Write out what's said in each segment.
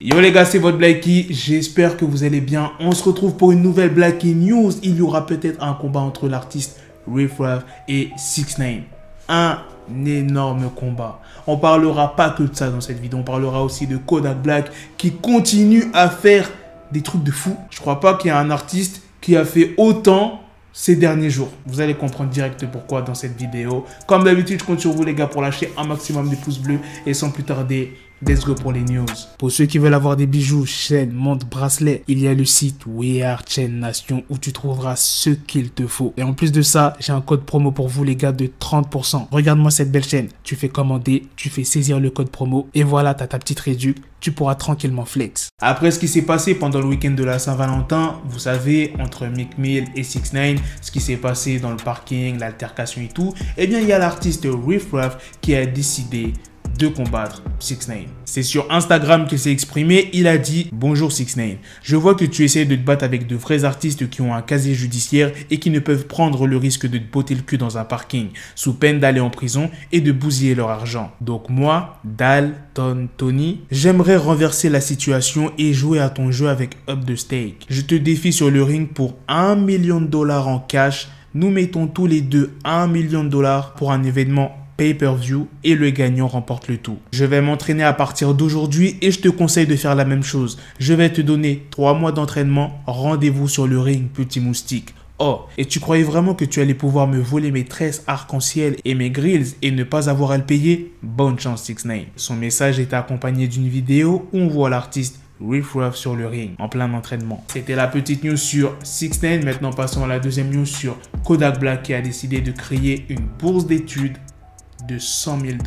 Yo les gars, c'est votre Blackie, j'espère que vous allez bien. On se retrouve pour une nouvelle Blackie News. Il y aura peut-être un combat entre l'artiste Riff Raff et 6ix9ine. Un énorme combat. On parlera pas que de ça dans cette vidéo, on parlera aussi de Kodak Black qui continue à faire des trucs de fou. Je crois pas qu'il y ait un artiste qui a fait autant ces derniers jours. Vous allez comprendre direct pourquoi dans cette vidéo. Comme d'habitude, je compte sur vous les gars pour lâcher un maximum de pouces bleus et sans plus tarder, let's go pour les news. Pour ceux qui veulent avoir des bijoux, chaînes, montres, bracelets, il y a le site We Are Chain Nation où tu trouveras ce qu'il te faut. Et en plus de ça, j'ai un code promo pour vous les gars de 30%. Regarde-moi cette belle chaîne. Tu fais commander, tu fais saisir le code promo et voilà, tu as ta petite réduc. Tu pourras tranquillement flex. Après ce qui s'est passé pendant le week-end de la Saint-Valentin, vous savez, entre Meek Mill et 6ix9ine, ce qui s'est passé dans le parking, l'altercation et tout, eh bien, il y a l'artiste Riff Raff qui a décidé de combattre 6ix9ine. C'est sur Instagram qu'il s'est exprimé, il a dit « Bonjour 6ix9ine, je vois que tu essaies de te battre avec de vrais artistes qui ont un casier judiciaire et qui ne peuvent prendre le risque de te botter le cul dans un parking, sous peine d'aller en prison et de bousiller leur argent. Donc moi, Dalton Tony, j'aimerais renverser la situation et jouer à ton jeu avec Up the Stake. Je te défie sur le ring pour $1 million en cash. Nous mettons tous les deux $1 million pour un événement pay-per-view et le gagnant remporte le tout. Je vais m'entraîner à partir d'aujourd'hui et je te conseille de faire la même chose. Je vais te donner 3 mois d'entraînement. Rendez-vous sur le ring, petit moustique. Oh, et tu croyais vraiment que tu allais pouvoir me voler mes tresses arc-en-ciel et mes grills et ne pas avoir à le payer? Bonne chance 6ix9ine. Son message est accompagné d'une vidéo où on voit l'artiste Riff Raff sur le ring, en plein entraînement. C'était la petite news sur 6ix9ine. Maintenant, passons à la deuxième news sur Kodak Black qui a décidé de créer une bourse d'études de $100 000.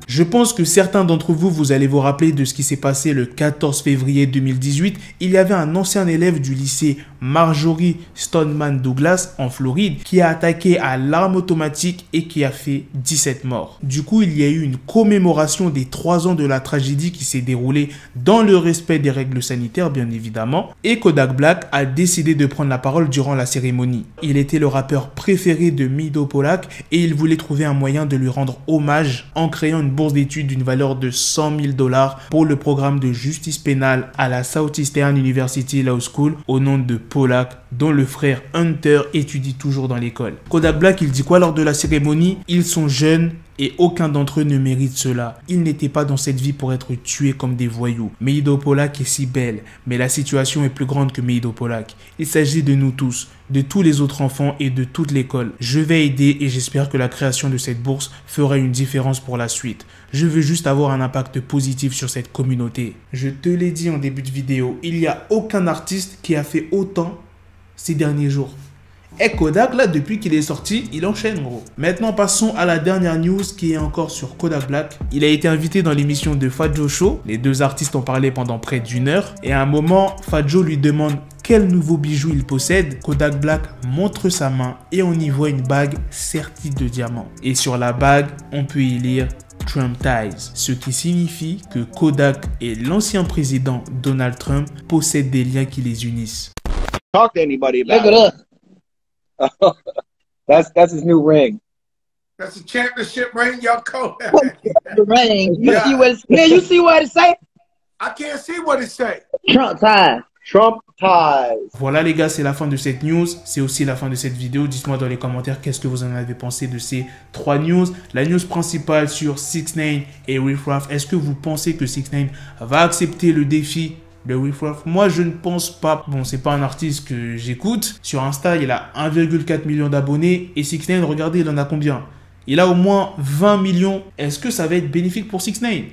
Je pense que certains d'entre vous, vous allez vous rappeler de ce qui s'est passé le 14 février 2018. Il y avait un ancien élève du lycée Marjorie Stoneman Douglas en Floride qui a attaqué à l'arme automatique et qui a fait 17 morts. Du coup, il y a eu une commémoration des 3 ans de la tragédie qui s'est déroulée dans le respect des règles sanitaires, bien évidemment. Et Kodak Black a décidé de prendre la parole durant la cérémonie. Il était le rappeur préféré de Mido Polak et il voulait trouver un moyen de lui rendre hommage en créant une bourse d'études d'une valeur de $100 000 pour le programme de justice pénale à la Southeastern University Law School au nom de Polak, dont le frère Hunter étudie toujours dans l'école. Kodak Black, il dit quoi lors de la cérémonie? Ils sont jeunes et aucun d'entre eux ne mérite cela. Ils n'étaient pas dans cette vie pour être tués comme des voyous. Mido Polak est si belle, mais la situation est plus grande que Mido Polak. Il s'agit de nous tous, de tous les autres enfants et de toute l'école. Je vais aider et j'espère que la création de cette bourse fera une différence pour la suite. Je veux juste avoir un impact positif sur cette communauté. Je te l'ai dit en début de vidéo, il n'y a aucun artiste qui a fait autant ces derniers jours. Et Kodak, là, depuis qu'il est sorti, il enchaîne, gros. Maintenant, passons à la dernière news qui est encore sur Kodak Black. Il a été invité dans l'émission de Fat Joe Show. Les deux artistes ont parlé pendant près d'1 heure. Et à un moment, Fat Joe lui demande quel nouveau bijou il possède. Kodak Black montre sa main et on y voit une bague sertie de diamants. Et sur la bague, on peut y lire Trump Ties, ce qui signifie que Kodak et l'ancien président Donald Trump possèdent des liens qui les unissent. Talk to anybody about it. That's his new ring. That's a championship ring, y'all call that. The ring. You Yeah. see what it's, man, you see what it say? I can't see what it say. Trump time. Trump ties. Voilà les gars, c'est la fin de cette news. C'est aussi la fin de cette vidéo. Dites-moi dans les commentaires qu'est-ce que vous en avez pensé de ces 3 news. La news principale sur 6ix9ine et Riff Raff. Est-ce que vous pensez que 6ix9ine va accepter le défi de Riff Raff? Moi, je ne pense pas. Bon, c'est pas un artiste que j'écoute. Sur Insta, il a 1,4 million d'abonnés. Et 6ix9ine, regardez, il en a combien? Il a au moins 20 millions. Est-ce que ça va être bénéfique pour 6ix9ine?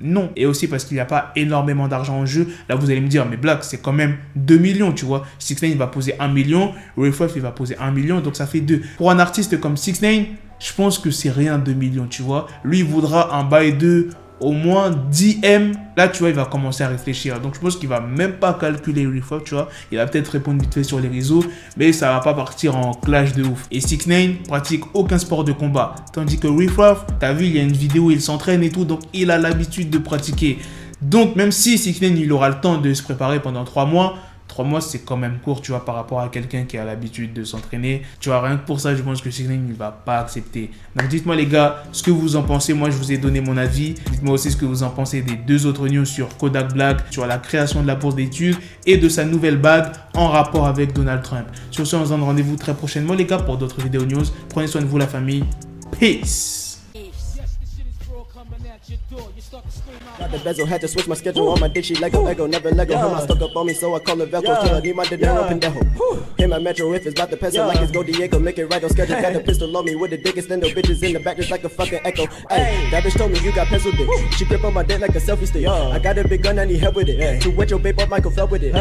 Non. Et aussi parce qu'il n'y a pas énormément d'argent en jeu. Là, vous allez me dire, mais Black, c'est quand même 2 millions, tu vois. 6ix9ine va poser 1 million. Riff Raff, il va poser 1 million. Donc, ça fait 2. Pour un artiste comme 6ix9ine, je pense que c'est rien 2 millions, tu vois. Lui, il voudra un bail de au moins 10 M. Là, tu vois, il va commencer à réfléchir. Donc, je pense qu'il va même pas calculer Riff Raff, tu vois. Il va peut-être répondre vite fait sur les réseaux, mais ça va pas partir en clash de ouf. Et 6ix9ine pratique aucun sport de combat. Tandis que Riff Raff, t'as vu, il y a une vidéo où il s'entraîne et tout, donc il a l'habitude de pratiquer. Donc, même si 6ix9ine, il aura le temps de se préparer pendant 3 mois, 3 mois, c'est quand même court, tu vois, par rapport à quelqu'un qui a l'habitude de s'entraîner. Tu vois, rien que pour ça, je pense que 6ix9ine ne va pas accepter. Donc, dites-moi, les gars, ce que vous en pensez. Moi, je vous ai donné mon avis. Dites-moi aussi ce que vous en pensez des 2 autres news sur Kodak Black, sur la création de la bourse d'études et de sa nouvelle bague en rapport avec Donald Trump. Sur ce, on se donne rendez-vous très prochainement, les gars, pour d'autres vidéos news. Prenez soin de vous, la famille. Peace. Got the bezel, had to switch my schedule on my dick, she Lego, Ego, never Lego. Her mind stuck up on me, so I call her Velcro. Till I need my dinero, pendejo. Hit my metro if it's about the peso, like it's go Diego. Make it right on schedule. Got the pistol on me with the dick extendo. Bitches in the back just like a fucking echo. Hey, that bitch told me you got pencil dick. She grip on my dick like a selfie stick. I got a big gun, I need help with it. To wet your babe up, Michael fell with it.